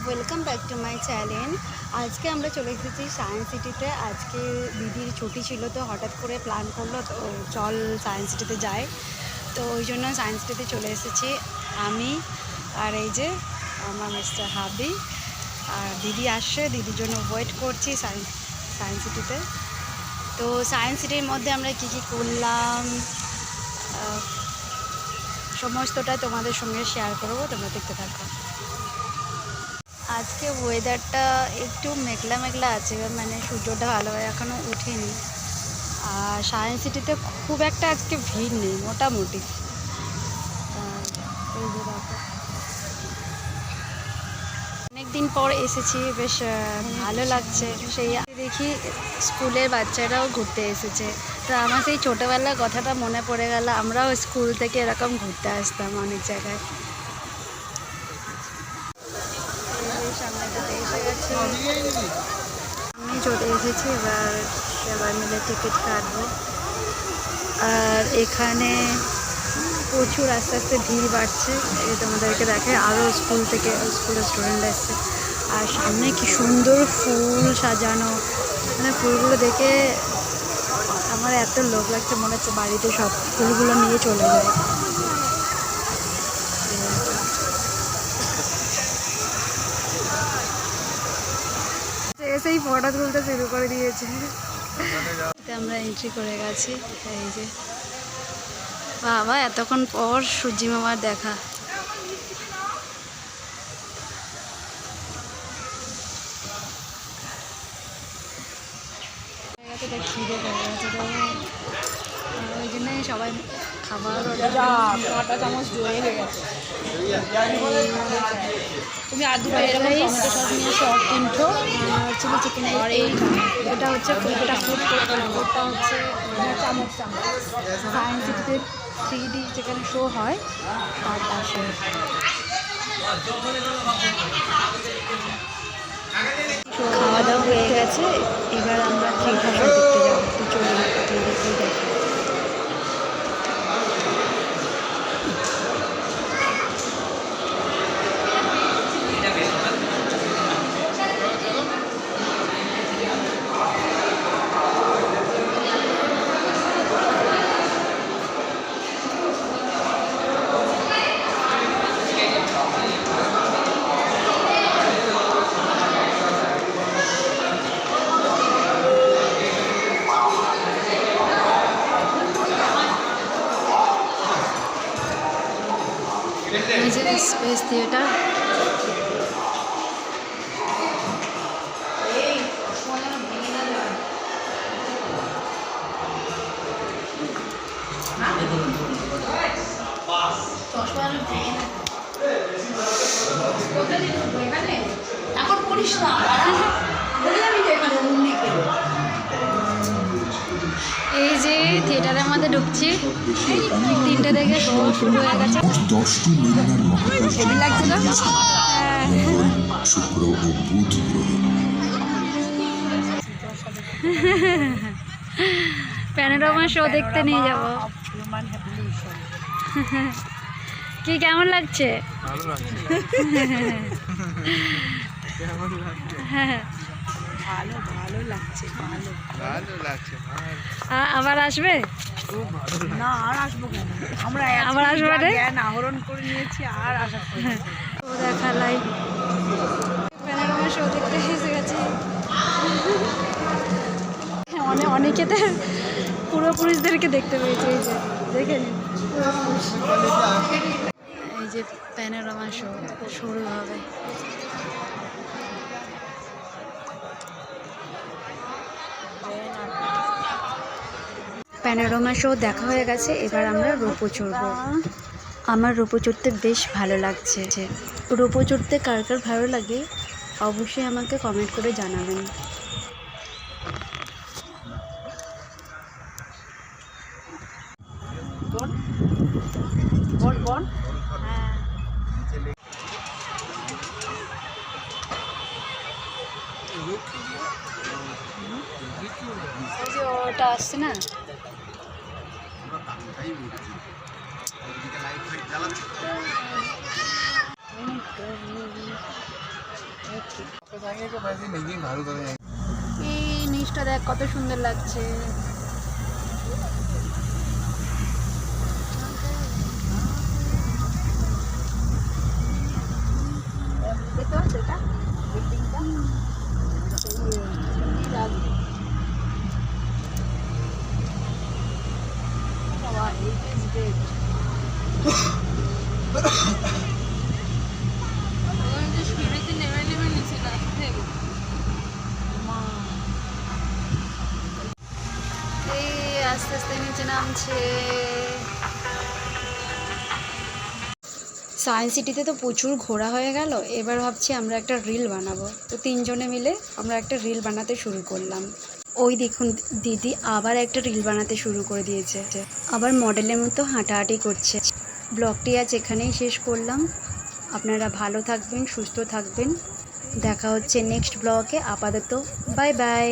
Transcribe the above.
Welcome back to my channel. আজকে আমরা চলে এসেছি সায়েন্স সিটিতে। আজকে দিদির ছুটি ছিল, তো হঠাৎ করে প্ল্যান করলো তো চল সায়েন্স সিটিতে যাই। তো ওই জন্য সায়েন্স সিটিতে চলে এসেছি আমি আর এই যে আমার মিস্টার হাবি। আর দিদি আসছে, দিদির জন্য ওয়েট করছি সায়েন্স সিটিতে। তো সায়েন্স সিটির মধ্যে আমরা কী কী করলাম সমস্তটা তোমাদের সঙ্গে শেয়ার করবো, তোমরা দেখতে থাকো। আজকে ওয়েদারটা একটু মেঘলা মেঘলা আছে, মানে সূর্যটা ভালোভাবে এখনও ওঠেনি। আর সায়েন্স সিটিতে খুব একটা আজকে ভিড় নেই মোটামুটি। এই যে দেখো, অনেকদিন পর এসেছি, বেশ ভালো লাগছে। সেই দেখি স্কুলের বাচ্চারাও ঘুরতে এসেছে, তো আমার সেই ছোটোবেলার কথাটা মনে পড়ে গেল। আমরাও স্কুল থেকে এরকম ঘুরতে আসতাম অনেক জায়গায়। সামনেটাতে এসে গেছি, আমি চলে এসেছি। এবার সবাই মিলে টিকিট কাটবো। আর এখানে প্রচুর আস্তে আস্তে ভিড় বাড়ছে, তোমাদেরকে দেখে আরও স্কুলের স্টুডেন্ট আসছে। আর সামনে কি সুন্দর ফুল সাজানো, মানে ফুলগুলো দেখে আমার এত লোভ লাগছে, মনে হচ্ছে বাড়িতে সব ফুলগুলো নিয়ে চলে যায়। এসেই ফটো তুলতে শুরু করে দিয়েছে। আমরা এন্ট্রি করে গেছি। এই যে বাবা, এতক্ষণ পর সূর্যি মামার দেখা। খিদে পেয়ে গেছে, ওই জন্যই সবাই খাবার চামচ হয়ে গেছে। তুমি আর দুটো টমেটো সস নিয়ে এসো, তিনটো চিলি চিকেন। আর এটা হচ্ছে ফুডটা হচ্ছে চামচ সায়েন্স সিটিতে 3D যেখানে শো হয় আর তার সঙ্গে খাওয়া দাওয়া হয়ে গেছে। এবার আমরা থিয়েটার শো দেখতে যাবো, তো চলুন দেখি। Space theatre. এখন করিস না, এই যে থিয়েটারের মধ্যে ঢুকছি, 3টে থেকে শো শুরু হয়ে গেছে। 10টি মেরিনার মহাকাশ লাগছে না? শুক্র ও বুধ গ্রহে প্যানোরামা শো দেখতে নিয়ে যাব। কি কেমন লাগছে? ভালো লাগছে। আবার আসবে না? আর আসবো কেন, আমরা আবার আসবো জ্ঞান আহরণ করে নিয়েছি, আর আসা ও দেখা লাই। প্যানোরামা শো দেখতে এসে গেছি। অনেকে তো পূর্বপুরুষদেরকে দেখতে পেয়েছে, এই যে দেখে নিন। এই যে প্যানোরামা শো শুরু হবে। প্যানোরামা শো দেখা হয়ে গেছে, এবার আমরা রোপো চড়বো। আমার রোপো চড়তে বেশ ভালো লাগছে। রোপো চড়তে কার কার ভালো লাগে অবশ্যই আমাকে কমেন্ট করে জানাবেন। ওটা আসছে না, जाएंगे कि वैसे ही नहीं भालू तो नहीं এই নিচটা দেখ কত সুন্দর লাগছে। এই আস্তে আস্তে নিচে নামছে। সায়েন্স সিটিতে তো প্রচুর ঘোরা হয়ে গেল, এবার ভাবছি আমরা একটা রিল বানাবো। তো তিনজনে মিলে আমরা একটা রিল বানাতে শুরু করলাম। ওই দেখুন দিদি আবার একটা রিল বানাতে শুরু করে দিয়েছে, আবার মডেলের মতো হাঁটাহাঁটি করছে। ব্লগটি আজ এখানেই শেষ করলাম। আপনারা ভালো থাকবেন, সুস্থ থাকবেন। দেখা হচ্ছে নেক্সট ব্লগে। আপাতত বাই বাই।